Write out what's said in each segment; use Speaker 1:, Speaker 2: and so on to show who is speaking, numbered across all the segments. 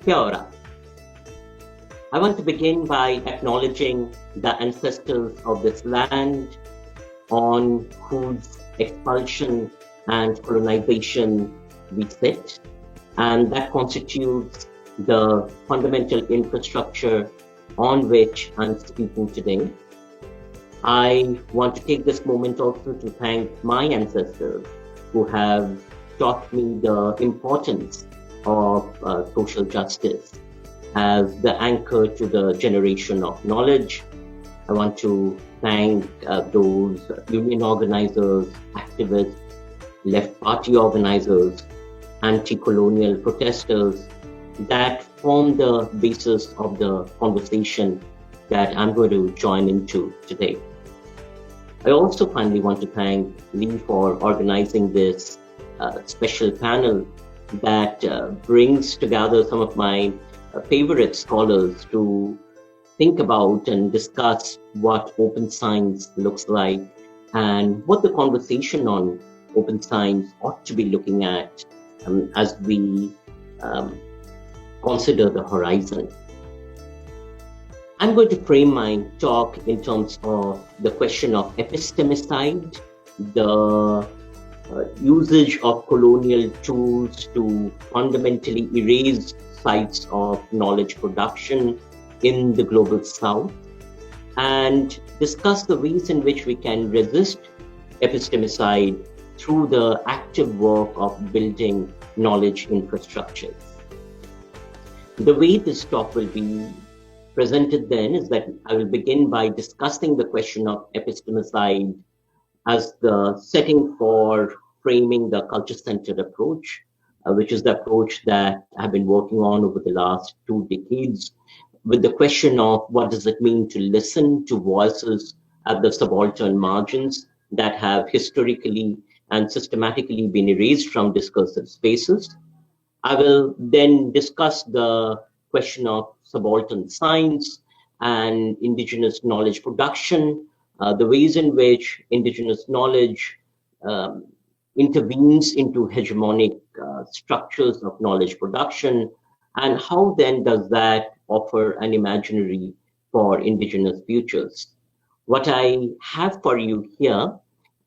Speaker 1: Kia ora. I want to begin by acknowledging the ancestors of this land on whose expulsion and colonization we sit, and that constitutes the fundamental infrastructure on which I'm speaking today. I want to take this moment also to thank my ancestors who have taught me the importance of social justice as the anchor to the generation of knowledge. I want to thank those union organizers, activists, left party organizers, anti-colonial protesters that form the basis of the conversation that I'm going to join into today. I also finally want to thank Lee for organizing this special panel that brings together some of my favorite scholars to think about and discuss what open science looks like and what the conversation on open science ought to be looking at as we consider the horizon. I'm going to frame my talk in terms of the question of epistemicide, the usage of colonial tools to fundamentally erase sites of knowledge production in the global south, and discuss the ways in which we can resist epistemicide through the active work of building knowledge infrastructures. The way this talk will be presented then is that I will begin by discussing the question of epistemicide as the setting for framing the culture-centered approach, which is the approach that I've been working on over the last 2 decades, with the question of what does it mean to listen to voices at the subaltern margins that have historically and systematically been erased from discursive spaces. I will then discuss the question of subaltern science and indigenous knowledge production, the ways in which indigenous knowledge intervenes into hegemonic structures of knowledge production, and how then does that offer an imaginary for indigenous futures. What I have for you here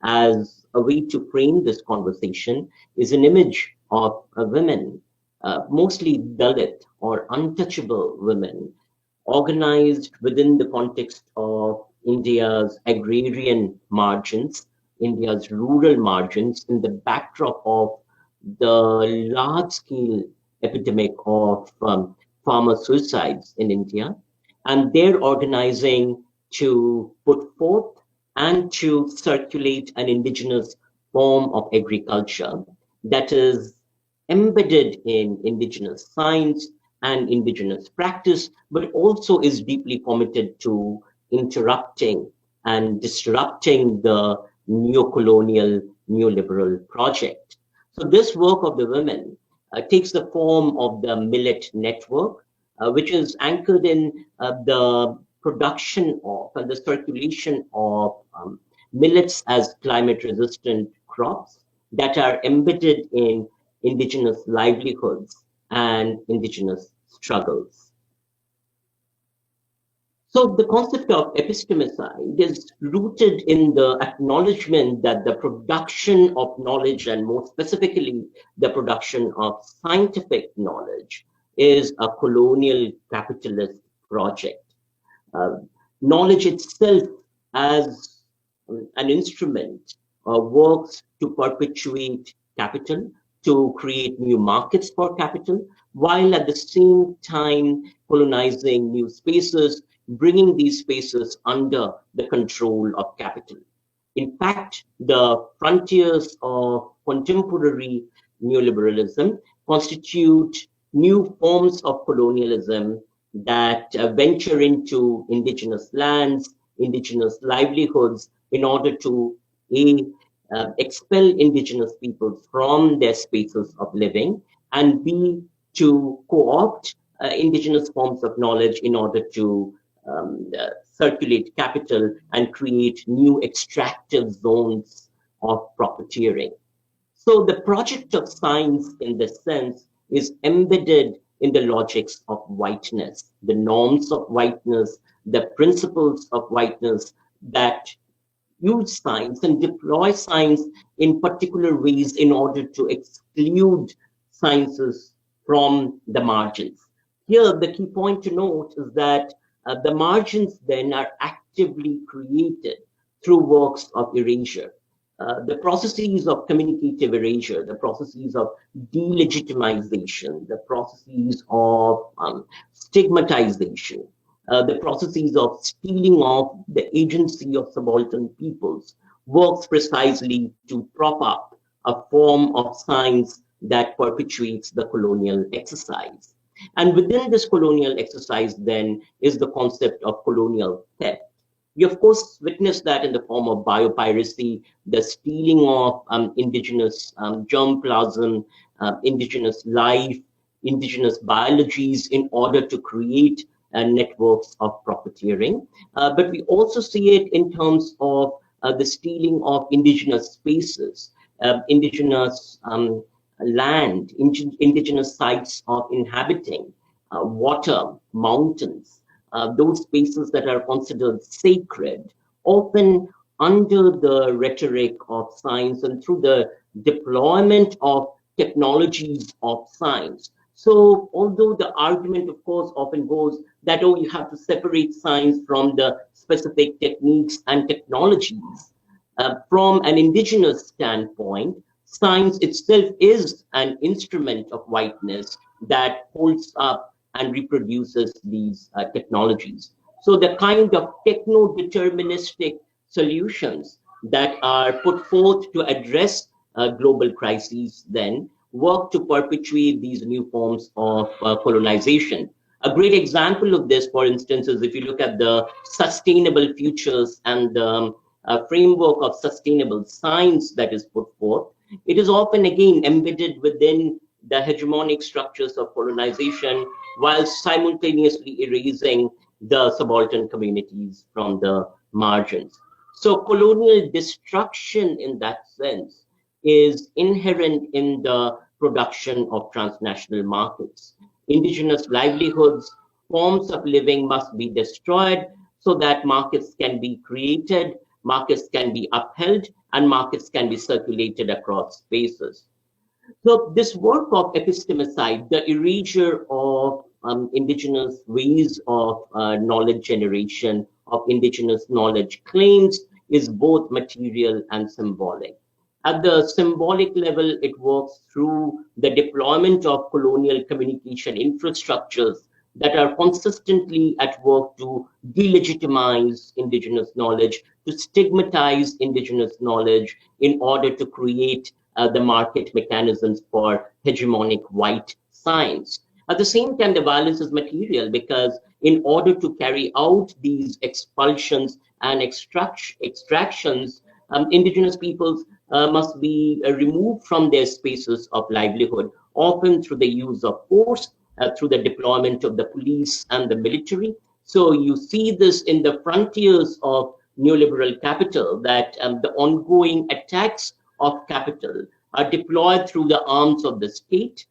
Speaker 1: as a way to frame this conversation is an image of a women, mostly Dalit or untouchable women, organized within the context of India's agrarian margins, India's rural margins, in the backdrop of the large-scale epidemic of farmer suicides in India. And they're organizing to put forth and to circulate an indigenous form of agriculture that is embedded in indigenous science and indigenous practice, but also is deeply committed to interrupting and disrupting the neo-colonial, neoliberal project. So this work of the women takes the form of the Millet Network, which is anchored in the production of and the circulation of millets as climate-resistant crops that are embedded in indigenous livelihoods and indigenous struggles. So the concept of epistemicide is rooted in the acknowledgement that the production of knowledge, and more specifically, the production of scientific knowledge, is a colonial capitalist project. Knowledge itself as an instrument works to perpetuate capital, to create new markets for capital, while at the same time colonizing new spaces, bringing these spaces under the control of capital. In fact, the frontiers of contemporary neoliberalism constitute new forms of colonialism that venture into indigenous lands, indigenous livelihoods, in order to expel indigenous peoples from their spaces of living, and B, to co-opt indigenous forms of knowledge in order to circulate capital and create new extractive zones of profiteering. So the project of science, in this sense, is embedded in the logics of whiteness, the norms of whiteness, the principles of whiteness that use science and deploy science in particular ways in order to exclude sciences from the margins. Here, the key point to note is that the margins then are actively created through works of erasure. The processes of communicative erasure, the processes of delegitimization, the processes of stigmatization, the processes of stealing off the agency of subaltern peoples works precisely to prop up a form of science that perpetuates the colonial exercise. And within this colonial exercise then is the concept of colonial theft. We of course witness that in the form of biopiracy, the stealing of indigenous germplasm, indigenous life, indigenous biologies in order to create networks of profiteering. But we also see it in terms of the stealing of indigenous spaces, indigenous land, indigenous sites of inhabiting, water, mountains, those spaces that are considered sacred, often under the rhetoric of science and through the deployment of technologies of science. So although the argument, of course, often goes that, oh, you have to separate science from the specific techniques and technologies, from an indigenous standpoint, science itself is an instrument of whiteness that holds up and reproduces these technologies. So the kind of techno-deterministic solutions that are put forth to address global crises then work to perpetuate these new forms of colonization. A great example of this, for instance, is if you look at the sustainable futures and the framework of sustainable science that is put forth, it is often again embedded within the hegemonic structures of colonization while simultaneously erasing the subaltern communities from the margins. So colonial destruction in that sense is inherent in the production of transnational markets. Indigenous livelihoods, forms of living must be destroyed so that markets can be created, markets can be upheld, and markets can be circulated across spaces. So this work of epistemicide, the erasure of indigenous ways of knowledge generation, of indigenous knowledge claims, is both material and symbolic. At the symbolic level, it works through the deployment of colonial communication infrastructures that are consistently at work to delegitimize indigenous knowledge, to stigmatize indigenous knowledge in order to create the market mechanisms for hegemonic white science. At the same time, the violence is material because in order to carry out these expulsions and extractions, indigenous peoples must be removed from their spaces of livelihood, often through the use of force, through the deployment of the police and the military. So you see this in the frontiers of neoliberal capital, that the ongoing attacks of capital are deployed through the arms of the state,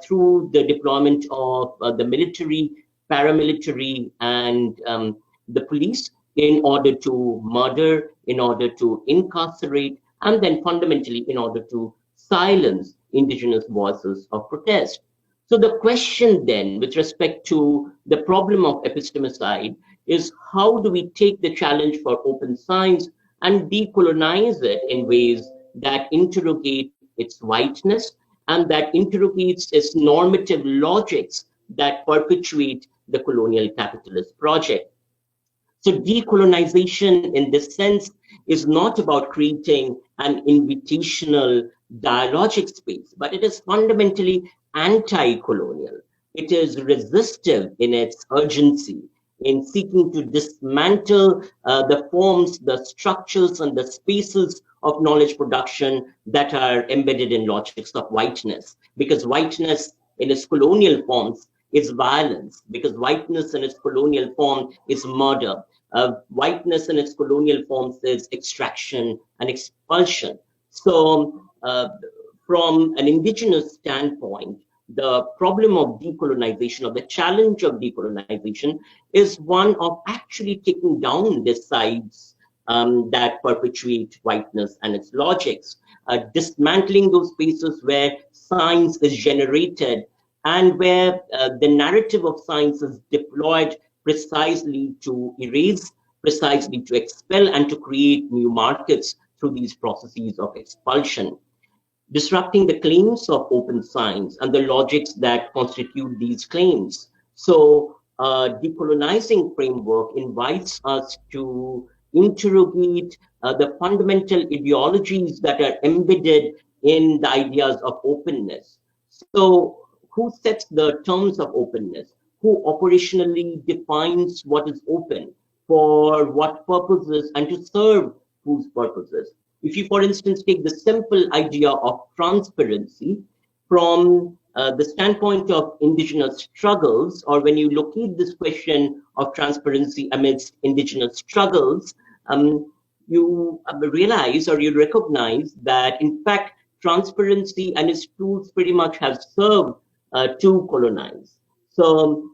Speaker 1: through the deployment of the military, paramilitary, and the police in order to murder, in order to incarcerate, and then fundamentally in order to silence indigenous voices of protest. So the question then with respect to the problem of epistemicide is, how do we take the challenge for open science and decolonize it in ways that interrogate its whiteness and that interrogates its normative logics that perpetuate the colonial capitalist project? So decolonization in this sense is not about creating an invitational dialogic space, but it is fundamentally anti-colonial. It is resistive in its urgency, in seeking to dismantle the forms, the structures, and the spaces of knowledge production that are embedded in logics of whiteness. Because whiteness in its colonial forms is violence, because whiteness in its colonial form is murder. Whiteness in its colonial forms is extraction and expulsion. So from an indigenous standpoint, the problem of decolonization, or the challenge of decolonization, is one of actually taking down the sides that perpetuate whiteness and its logics, dismantling those spaces where science is generated and where the narrative of science is deployed precisely to erase, precisely to expel, and to create new markets through these processes of expulsion, disrupting the claims of open science and the logics that constitute these claims. So, decolonizing framework invites us to interrogate the fundamental ideologies that are embedded in the ideas of openness. So, who sets the terms of openness? Who operationally defines what is open, for what purposes, and to serve whose purposes? If you, for instance, take the simple idea of transparency from the standpoint of indigenous struggles, or when you locate this question of transparency amidst indigenous struggles, you realize, or you recognize, that in fact, transparency and its tools pretty much have served to colonize. So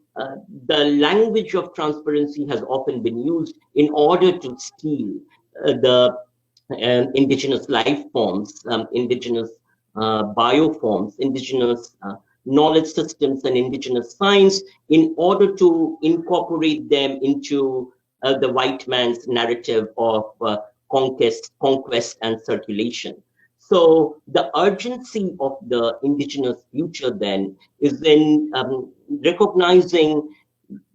Speaker 1: the language of transparency has often been used in order to steal the indigenous life forms, indigenous bioforms, indigenous knowledge systems, and indigenous science, in order to incorporate them into the white man's narrative of conquest and circulation. So the urgency of the indigenous future then is in recognizing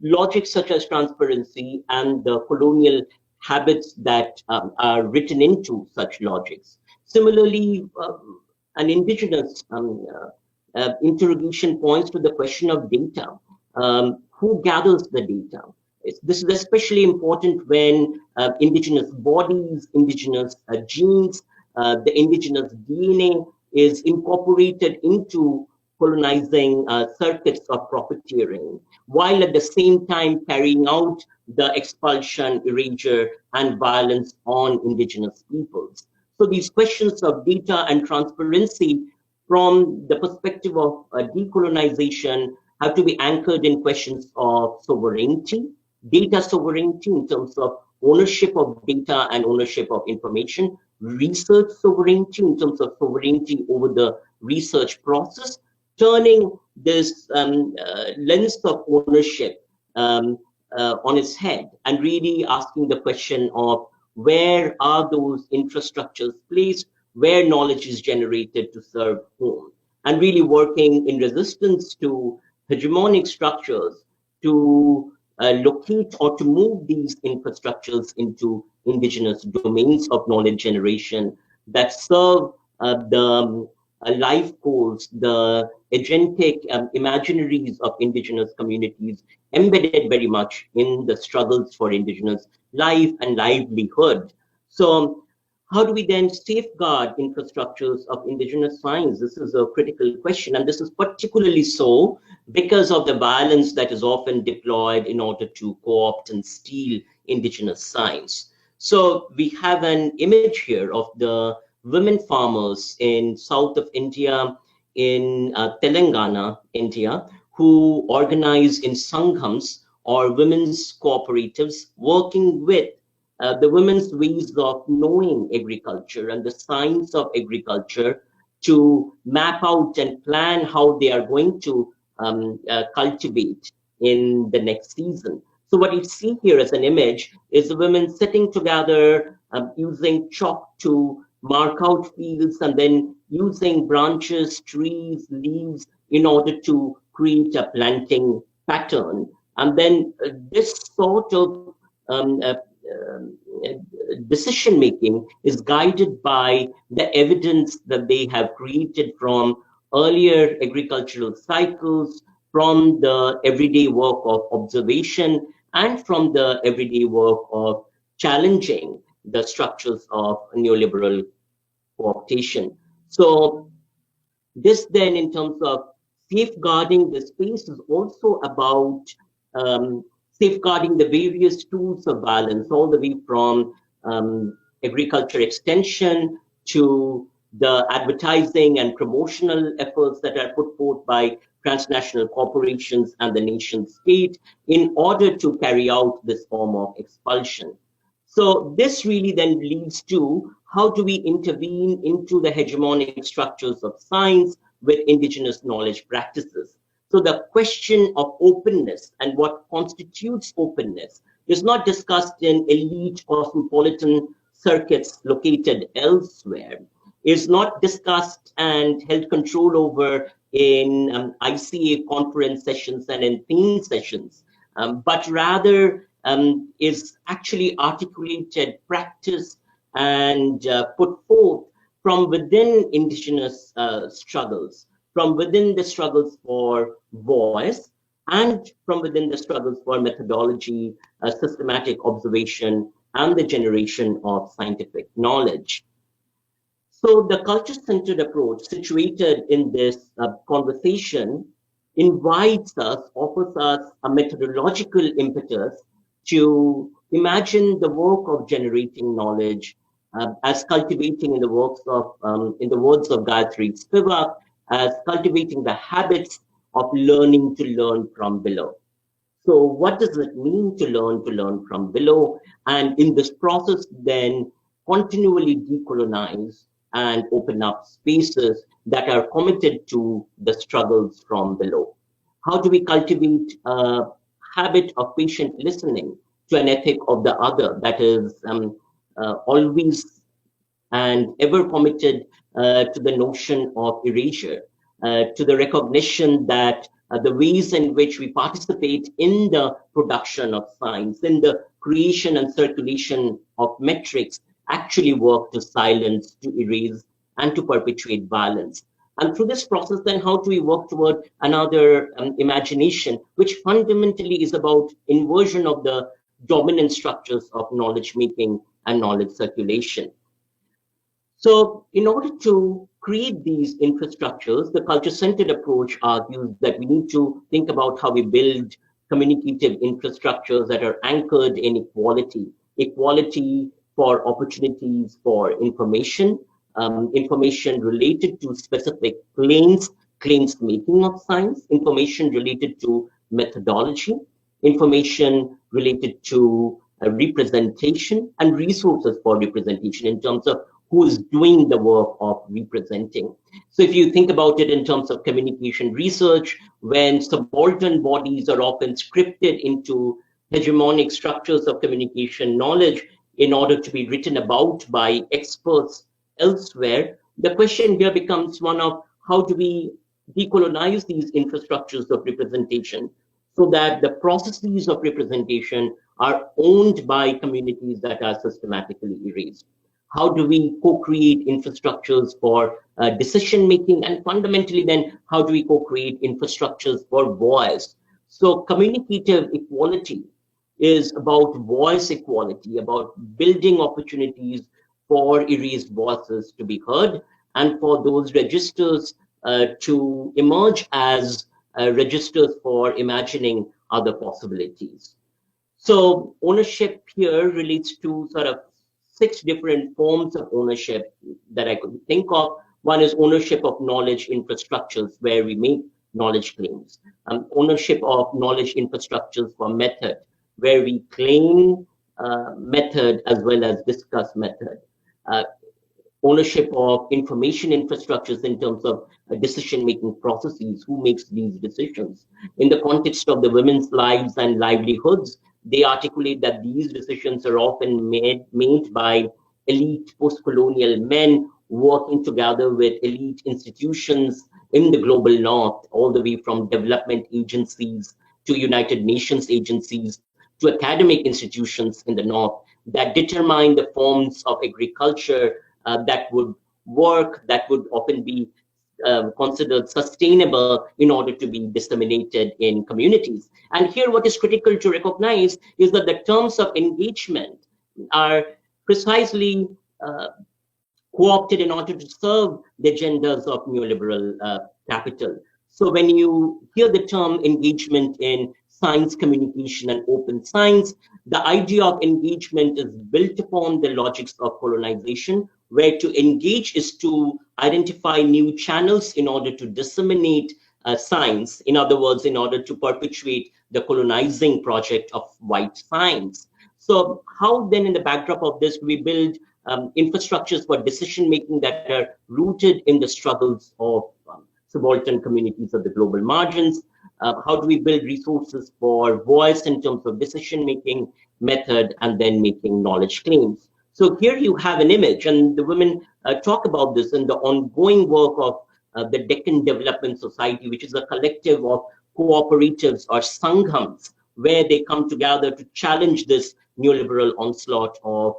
Speaker 1: logics such as transparency and the colonial habits that are written into such logics. Similarly, an indigenous interrogation points to the question of data. Who gathers the data? This is especially important when indigenous bodies, indigenous genes, the indigenous DNA is incorporated into colonizing circuits of profiteering, while at the same time carrying out the expulsion, erasure, and violence on indigenous peoples. So these questions of data and transparency from the perspective of decolonization have to be anchored in questions of sovereignty, data sovereignty in terms of ownership of data and ownership of information, research sovereignty in terms of sovereignty over the research process, turning this lens of ownership on its head and really asking the question of where are those infrastructures placed, where knowledge is generated to serve whom, and really working in resistance to hegemonic structures to locate or to move these infrastructures into indigenous domains of knowledge generation that serve the life goals, the agentic imaginaries of indigenous communities embedded very much in the struggles for indigenous life and livelihood. So how do we then safeguard infrastructures of indigenous science? This is a critical question, and this is particularly so because of the violence that is often deployed in order to co-opt and steal indigenous science. So we have an image here of the women farmers in south of India, in Telangana, India, who organize in sanghams or women's cooperatives, working with the women's ways of knowing agriculture and the science of agriculture to map out and plan how they are going to cultivate in the next season. So what you see here as an image is the women sitting together using chalk to mark out fields and then using branches, trees, leaves in order to create a planting pattern. And then this sort of decision making is guided by the evidence that they have created from earlier agricultural cycles, from the everyday work of observation, and from the everyday work of challenging the structures of neoliberal co-optation. So this then, in terms of safeguarding the space, is also about safeguarding the various tools of balance, all the way from agriculture extension to the advertising and promotional efforts that are put forth by transnational corporations and the nation state in order to carry out this form of expulsion. So this really then leads to how do we intervene into the hegemonic structures of science with indigenous knowledge practices. So the question of openness and what constitutes openness is not discussed in elite cosmopolitan circuits located elsewhere, is not discussed and held control over in ICA conference sessions and in theme sessions, but rather is actually articulated, practiced, and put forth from within indigenous struggles, from within the struggles for voice, and from within the struggles for methodology, systematic observation, and the generation of scientific knowledge. So the culture-centered approach situated in this conversation invites us, offers us a methodological impetus to imagine the work of generating knowledge as cultivating in the words of Gayatri Spivak, as cultivating the habits of learning to learn from below. So what does it mean to learn from below? And in this process, then continually decolonize and open up spaces that are committed to the struggles from below. How do we cultivate a habit of patient listening to an ethic of the other that is always and ever committed to the notion of erasure, to the recognition that the ways in which we participate in the production of science, in the creation and circulation of metrics, actually work to silence, to erase, and to perpetuate violence. And through this process, then, how do we work toward another imagination, which fundamentally is about inversion of the dominant structures of knowledge making and knowledge circulation? So in order to create these infrastructures, the culture-centered approach argues that we need to think about how we build communicative infrastructures that are anchored in equality, equality for opportunities for information, information related to specific claims making of science, information related to methodology, information related to representation, and resources for representation in terms of who is doing the work of representing. So if you think about it in terms of communication research, when subaltern bodies are often scripted into hegemonic structures of communication knowledge in order to be written about by experts elsewhere, the question here becomes one of how do we decolonize these infrastructures of representation so that the processes of representation are owned by communities that are systematically erased. How do we co-create infrastructures for decision-making? And fundamentally then, how do we co-create infrastructures for voice? So communicative equality is about voice equality, about building opportunities for erased voices to be heard and for those registers to emerge as registers for imagining other possibilities. So ownership here relates to sort of 6 different forms of ownership that I could think of. One is ownership of knowledge infrastructures, where we make knowledge claims. Ownership of knowledge infrastructures for method, where we claim method as well as discuss method. Ownership of information infrastructures in terms of decision-making processes, who makes these decisions. In the context of the women's lives and livelihoods, they articulate that these decisions are often made by elite post-colonial men working together with elite institutions in the global north, all the way from development agencies to United Nations agencies to academic institutions in the north that determine the forms of agriculture that would work, that would often be considered sustainable in order to be disseminated in communities. And here what is critical to recognize is that the terms of engagement are precisely co-opted in order to serve the agendas of neoliberal capital. So when you hear the term engagement in science communication and open science. The idea of engagement is built upon the logics of colonization, where to engage is to identify new channels in order to disseminate science. In other words, in order to perpetuate the colonizing project of white science. So how then in the backdrop of this, we build infrastructures for decision making that are rooted in the struggles of subaltern communities of the global margins? How do we build resources for voice in terms of decision making method and then making knowledge claims? So here you have an image, and the women talk about this in the ongoing work of the Deccan Development Society, which is a collective of cooperatives or sanghams, where they come together to challenge this neoliberal onslaught of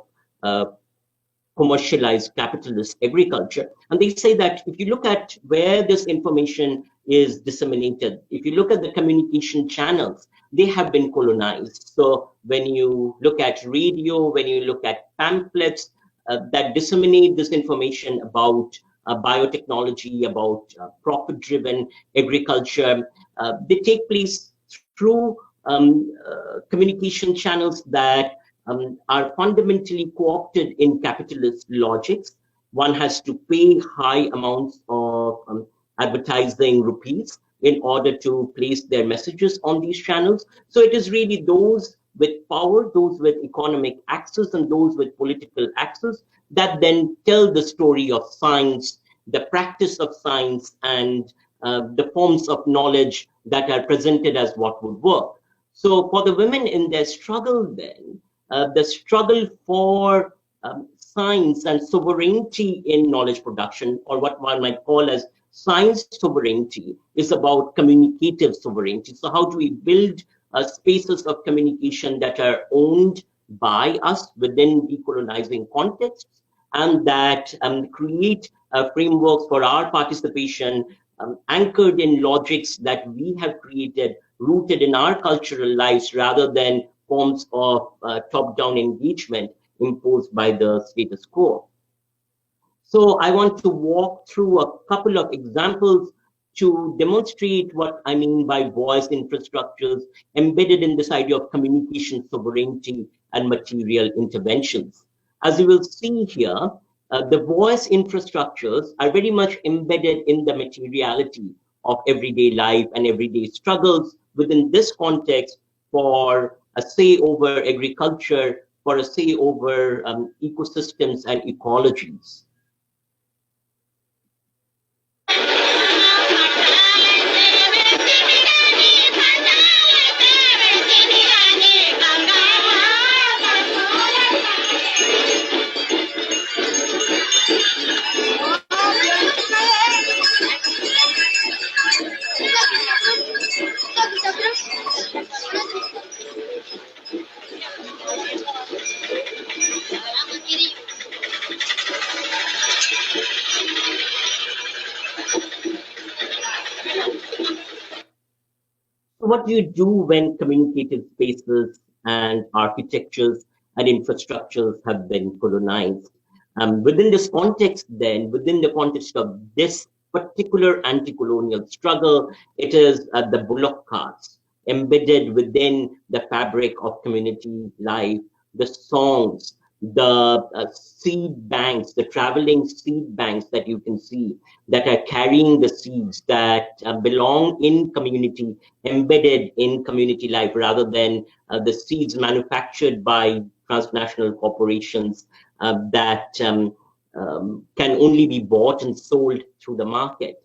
Speaker 1: commercialized capitalist agriculture. And they say that if you look at where this information is disseminated, if you look at the communication channels, they have been colonized. So when you look at radio, when you look at pamphlets that disseminate this information about biotechnology, about profit-driven agriculture, they take place through communication channels that are fundamentally co-opted in capitalist logics. One has to pay high amounts of advertising rupees in order to place their messages on these channels. So it is really those with power, those with economic access, and those with political access that then tell the story of science, the practice of science, and the forms of knowledge that are presented as what would work. So for the women in their struggle then, the struggle for science and sovereignty in knowledge production, or what one might call as science sovereignty, is about communicative sovereignty. So how do we build spaces of communication that are owned by us within decolonizing contexts, and that create frameworks for our participation anchored in logics that we have created, rooted in our cultural lives, rather than forms of top-down engagement imposed by the status quo. So I want to walk through a couple of examples to demonstrate what I mean by voice infrastructures embedded in this idea of communication sovereignty and material interventions. As you will see here, the voice infrastructures are very much embedded in the materiality of everyday life and everyday struggles within this context for a say over agriculture, for a say over ecosystems and ecologies. What do you do when communicative spaces and architectures and infrastructures have been colonized? Within this context, then, within the context of this particular anti-colonial struggle, it is the bullock carts embedded within the fabric of community life, the songs, the seed banks, the traveling seed banks that you can see that are carrying the seeds that belong in community, embedded in community life, rather than the seeds manufactured by transnational corporations that can only be bought and sold through the market.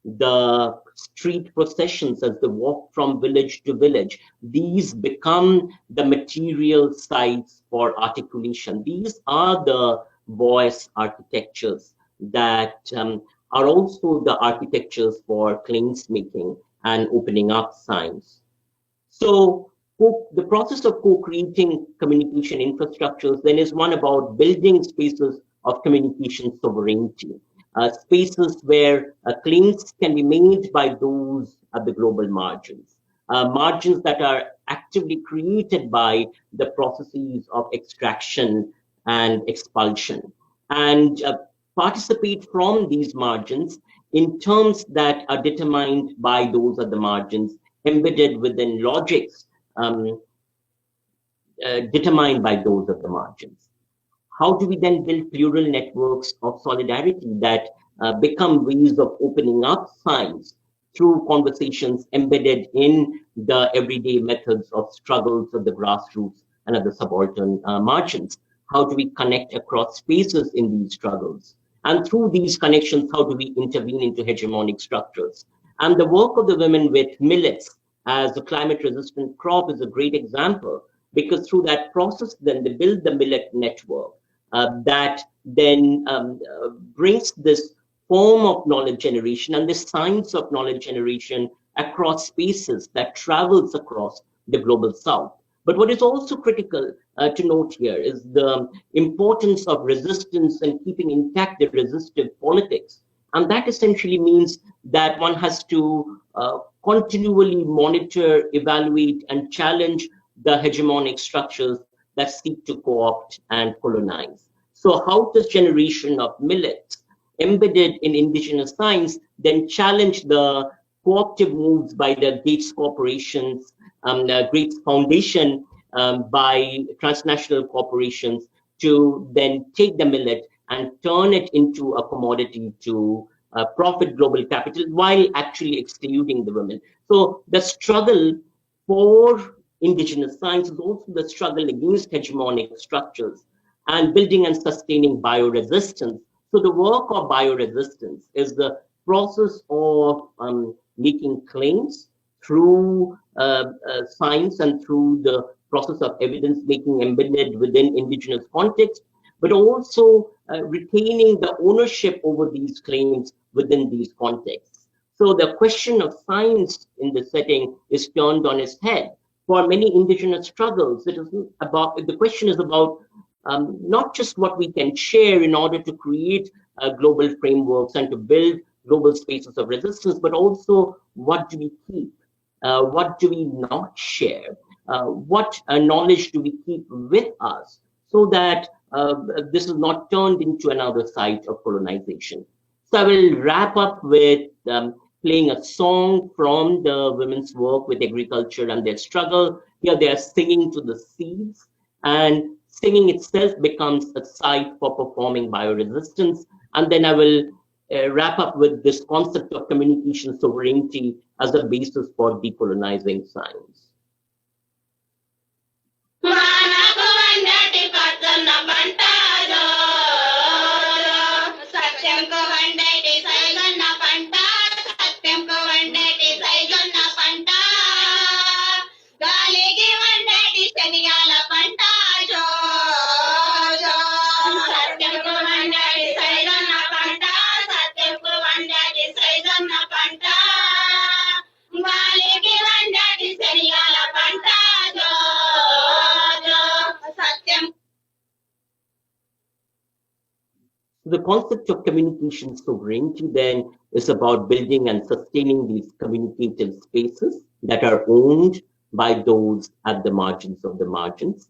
Speaker 1: The street processions as they walk from village to village, these become the material sites for articulation. These are the voice architectures that are also the architectures for claims making and opening up science. So the process of co-creating communication infrastructures then is one about building spaces of communication sovereignty. Spaces where claims can be made by those at the global margins, margins that are actively created by the processes of extraction and expulsion, and participate from these margins in terms that are determined by those at the margins embedded within logics determined by those of the margins. How do we then build plural networks of solidarity that become ways of opening up science through conversations embedded in the everyday methods of struggles of the grassroots and at the subaltern margins? How do we connect across spaces in these struggles? And through these connections, how do we intervene into hegemonic structures? And the work of the women with millets as a climate-resistant crop is a great example, because through that process, then they build the millet network that then brings this form of knowledge generation and this science of knowledge generation across spaces that travels across the global south. But what is also critical to note here is the importance of resistance and keeping intact the resistive politics. And that essentially means that one has to continually monitor, evaluate, and challenge the hegemonic structures that seek to co-opt and colonize. So how does generation of millets embedded in indigenous science then challenge the co-optive moves by the Gates corporations, Gates Foundation, by transnational corporations to then take the millet and turn it into a commodity to profit global capital while actually excluding the women? So the struggle for indigenous science is also the struggle against hegemonic structures and building and sustaining bioresistance. So the work of bioresistance is the process of making claims through science and through the process of evidence making embedded within indigenous context, but also retaining the ownership over these claims within these contexts. So the question of science in this setting is turned on its head. For many indigenous struggles, it is about, the question is about not just what we can share in order to create global frameworks and to build global spaces of resistance, but also what do we keep? What do we not share? What knowledge do we keep with us so that this is not turned into another site of colonization? So I will wrap up with playing a song from the women's work with agriculture and their struggle. Here they are singing to the seeds, and singing itself becomes a site for performing bioresistance. And then I will wrap up with this concept of communication sovereignty as a basis for decolonizing science. The concept of communication sovereignty then is about building and sustaining these communicative spaces that are owned by those at the margins of the margins.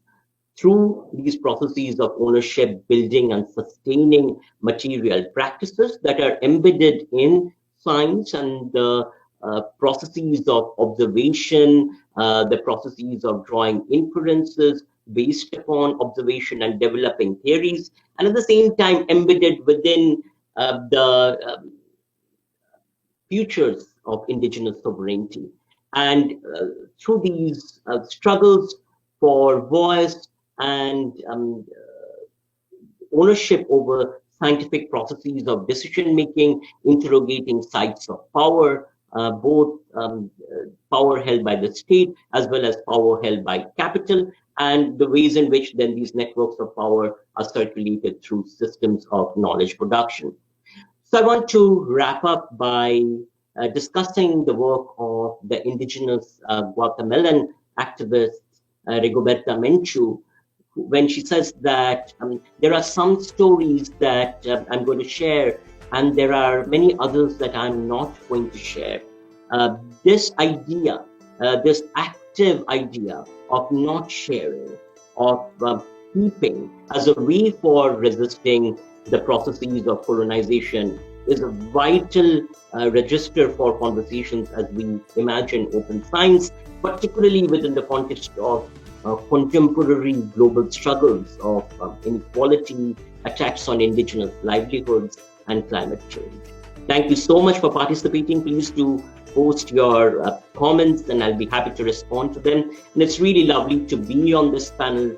Speaker 1: Through these processes of ownership, building and sustaining material practices that are embedded in science and the processes of observation, the processes of drawing inferences based upon observation and developing theories, and at the same time embedded within the futures of indigenous sovereignty. And through these struggles for voice and ownership over scientific processes of decision making, interrogating sites of power, both power held by the state as well as power held by capital, and the ways in which then these networks of power are circulated through systems of knowledge production. So I want to wrap up by discussing the work of the indigenous Guatemalan activist Rigoberta Menchú, when she says that there are some stories that I'm going to share, and there are many others that I'm not going to share. This idea, this active idea of not sharing, of keeping as a way for resisting the processes of colonization is a vital register for conversations as we imagine open science, particularly within the context of contemporary global struggles of inequality, attacks on indigenous livelihoods, and climate change. Thank you so much for participating. Please do post your comments and I'll be happy to respond to them. And it's really lovely to be on this panel,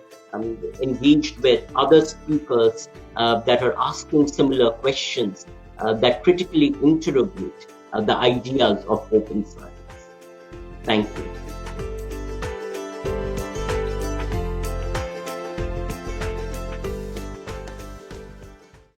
Speaker 1: engaged with other speakers that are asking similar questions that critically interrogate the ideas of open science. Thank you.